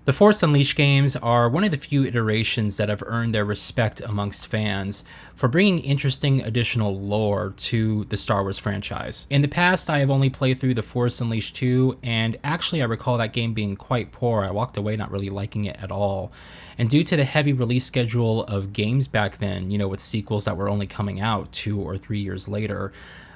The Force Unleashed games are one of the few iterations that have earned their respect amongst fans for bringing interesting additional lore to the Star Wars franchise. In the past, I have only played through The Force Unleashed 2, and actually I recall that game being quite poor. I walked away not really liking it at all. And due to the heavy release schedule of games back then, with sequels that were only coming out 2 or 3 years later,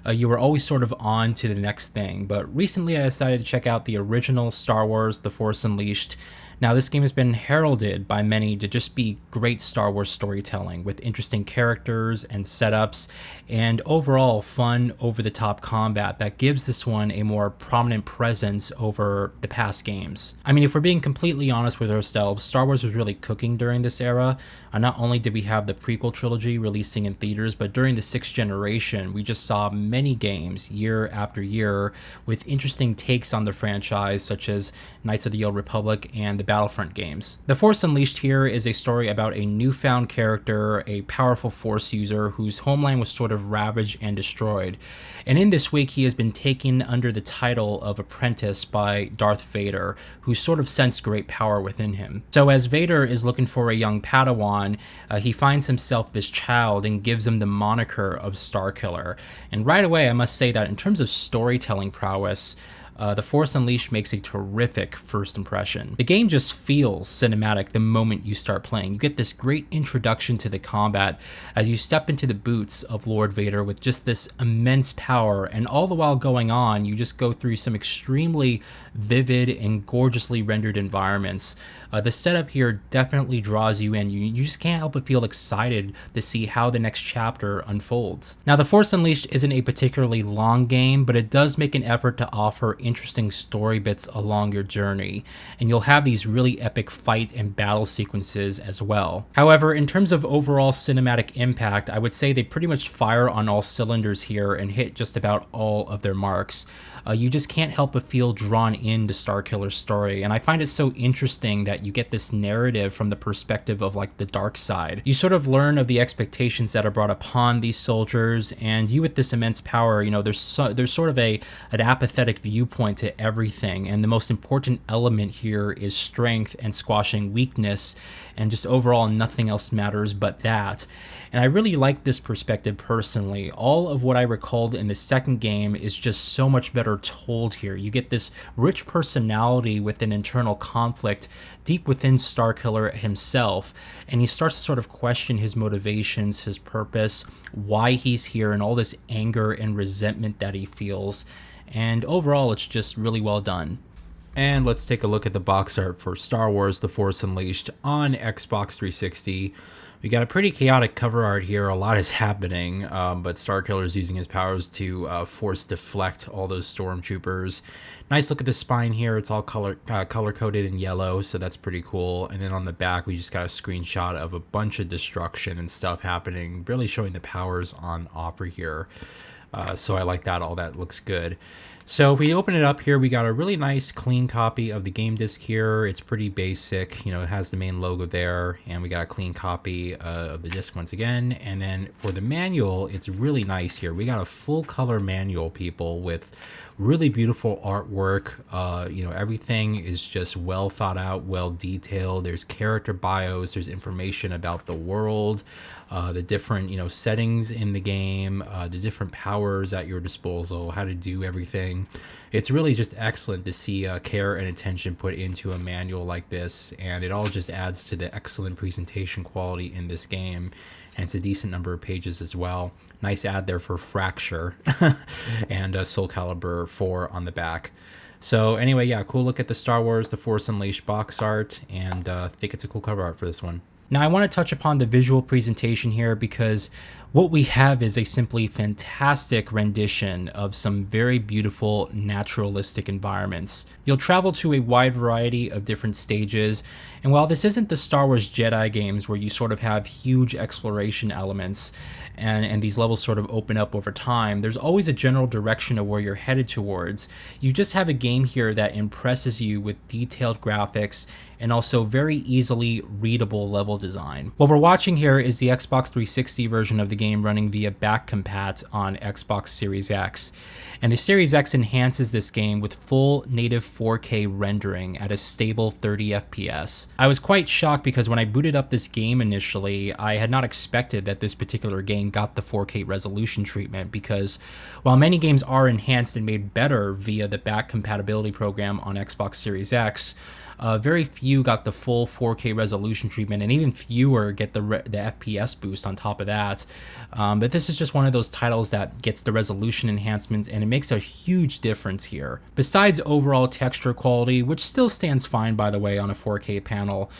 you were always sort of on to the next thing. But recently I decided to check out the original Star Wars The Force Unleashed. Now, this game has been heralded by many to just be great Star Wars storytelling with interesting characters and setups and overall fun, over-the-top combat that gives this one a more prominent presence over the past games. I mean, if we're being completely honest with ourselves, Star Wars was really cooking during this era. Not only did we have the prequel trilogy releasing in theaters, but during the 6th generation, we just saw many games year after year with interesting takes on the franchise, such as Knights of the Old Republic and the Battlefront games. The Force Unleashed here is a story about a newfound character, a powerful Force user whose homeland was sort of ravaged and destroyed. And in this wake, he has been taken under the title of apprentice by Darth Vader, who sort of sensed great power within him. So as Vader is looking for a young Padawan, he finds himself this child and gives him the moniker of Starkiller. And right away, I must say that in terms of storytelling prowess, The Force Unleashed makes a terrific first impression. The game just feels cinematic the moment you start playing. You get this great introduction to the combat as you step into the boots of Lord Vader with just this immense power, and all the while going on, you just go through some extremely vivid and gorgeously rendered environments. The setup here definitely draws you in. You just can't help but feel excited to see how the next chapter unfolds. Now, The Force Unleashed isn't a particularly long game, but it does make an effort to offer interesting story bits along your journey, and you'll have these really epic fight and battle sequences as well. However, in terms of overall cinematic impact, I would say they pretty much fire on all cylinders here and hit just about all of their marks. You just can't help but feel drawn into Starkiller's story, and I find it so interesting that you get this narrative from the perspective of like the dark side. You sort of learn of the expectations that are brought upon these soldiers, and you with this immense power, there's sort of an apathetic viewpoint to everything, and the most important element here is strength and squashing weakness, and just overall nothing else matters but that. And I really like this perspective personally. All of what I recalled in the second game is just so much better told here. You get this rich personality with an internal conflict deep within Starkiller himself, and he starts to sort of question his motivations, his purpose, why he's here, and all this anger and resentment that he feels. And overall, it's just really well done. And let's take a look at the box art for Star Wars The Force Unleashed on Xbox 360. We got a pretty chaotic cover art here. A lot is happening, but Starkiller is using his powers to force deflect all those stormtroopers. Nice look at the spine here. It's all color-coded in yellow, so that's pretty cool. And then on the back, we just got a screenshot of a bunch of destruction and stuff happening, really showing the powers on offer here. So I like that. All that looks good. So if we open it up here, we got a really nice clean copy of the game disc here. It's pretty basic, it has the main logo there, and we got a clean copy of the disc once again. And then for the manual, it's really nice here. We got a full color manual, people, with really beautiful artwork. Everything is just well thought out, well detailed. There's character bios, there's information about the world, the different settings in the game, the different powers at your disposal, how to do everything. It's really just excellent to see care and attention put into a manual like this, and it all just adds to the excellent presentation quality in this game. And it's a decent number of pages as well. Nice ad there for Fracture and Soul Calibur 4 on the back. So anyway, yeah, cool look at the Star Wars The Force Unleashed box art, and I think it's a cool cover art for this one. Now, I want to touch upon the visual presentation here because what we have is a simply fantastic rendition of some very beautiful naturalistic environments. You'll travel to a wide variety of different stages, and while this isn't the Star Wars Jedi games where you sort of have huge exploration elements and these levels sort of open up over time, there's always a general direction of where you're headed towards. You just have a game here that impresses you with detailed graphics and also very easily readable level design. What we're watching here is the Xbox 360 version of the game running via backcompat on Xbox Series X. And the Series X enhances this game with full native 4K rendering at a stable 30 FPS. I was quite shocked because when I booted up this game initially, I had not expected that this particular game got the 4K resolution treatment, because while many games are enhanced and made better via the back compatibility program on Xbox Series X, very few got the full 4K resolution treatment, and even fewer get the FPS boost on top of that. But this is just one of those titles that gets the resolution enhancements, and it makes a huge difference here. Besides overall texture quality, which still stands fine by the way on a 4K panel,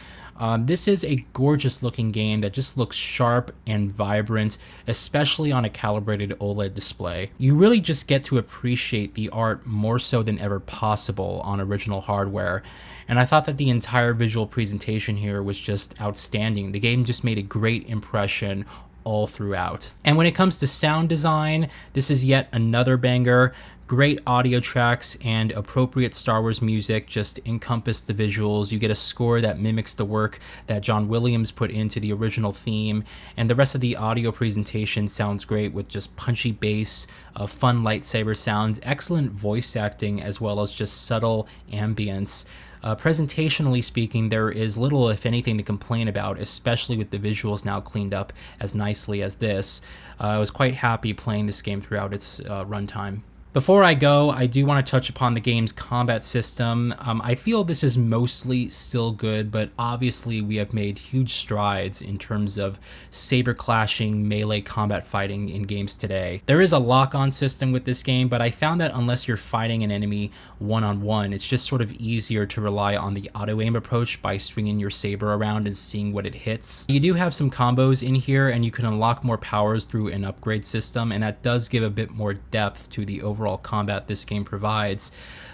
this is a gorgeous looking game that just looks sharp and vibrant, especially on a calibrated OLED display. You really just get to appreciate the art more so than ever possible on original hardware. And I thought that the entire visual presentation here was just outstanding. The game just made a great impression all throughout. And when it comes to sound design, this is yet another banger. Great audio tracks and appropriate Star Wars music just encompass the visuals. You get a score that mimics the work that John Williams put into the original theme, and the rest of the audio presentation sounds great with just punchy bass, fun lightsaber sounds, excellent voice acting, as well as just subtle ambience. Presentationally speaking, there is little, if anything, to complain about, especially with the visuals now cleaned up as nicely as this. I was quite happy playing this game throughout its runtime. Before I go, I do want to touch upon the game's combat system. I feel this is mostly still good, but obviously we have made huge strides in terms of saber clashing melee combat fighting in games today. There is a lock-on system with this game, but I found that unless you're fighting an enemy one-on-one, it's just sort of easier to rely on the auto-aim approach by swinging your saber around and seeing what it hits. You do have some combos in here, and you can unlock more powers through an upgrade system, and that does give a bit more depth to the overall combat this game provides.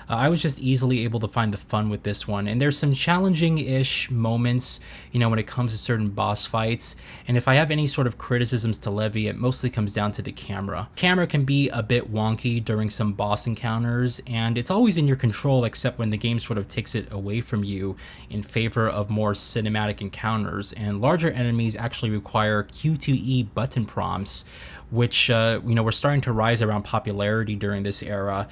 I was just easily able to find the fun with this one, and there's some challenging-ish moments, when it comes to certain boss fights, and if I have any sort of criticisms to levy, it mostly comes down to the camera. Camera can be a bit wonky during some boss encounters, and it's always in your control except when the game sort of takes it away from you in favor of more cinematic encounters, and larger enemies actually require Q2E button prompts, which were starting to rise around popularity during this era.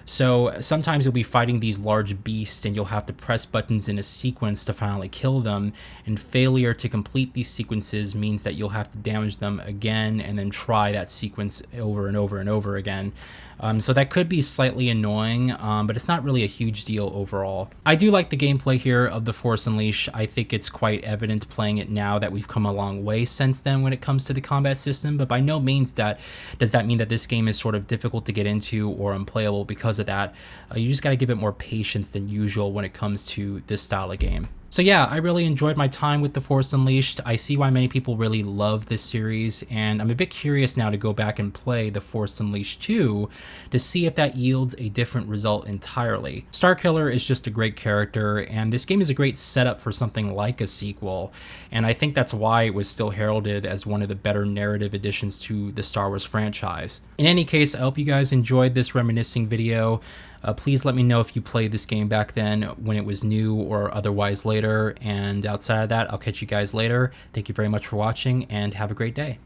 So sometimes you'll be fighting these large beasts and you'll have to press buttons in a sequence to finally kill them, and failure to complete these sequences means that you'll have to damage them again and then try that sequence over and over and over again. So that could be slightly annoying, but it's not really a huge deal overall. I do like the gameplay here of The Force Unleashed. I think it's quite evident playing it now that we've come a long way since then when it comes to the combat system, but by no means does that mean that this game is sort of difficult to get into or unplayable because of that. You just got to give it more patience than usual when it comes to this style of game. So yeah, I really enjoyed my time with The Force Unleashed. I see why many people really love this series, and I'm a bit curious now to go back and play The Force Unleashed 2 to see if that yields a different result entirely. Starkiller is just a great character, and this game is a great setup for something like a sequel, and I think that's why it was still heralded as one of the better narrative additions to the Star Wars franchise. In any case, I hope you guys enjoyed this reminiscing video. Please let me know if you played this game back then when it was new or otherwise later, and outside of that, I'll catch you guys later. Thank you very much for watching, and have a great day.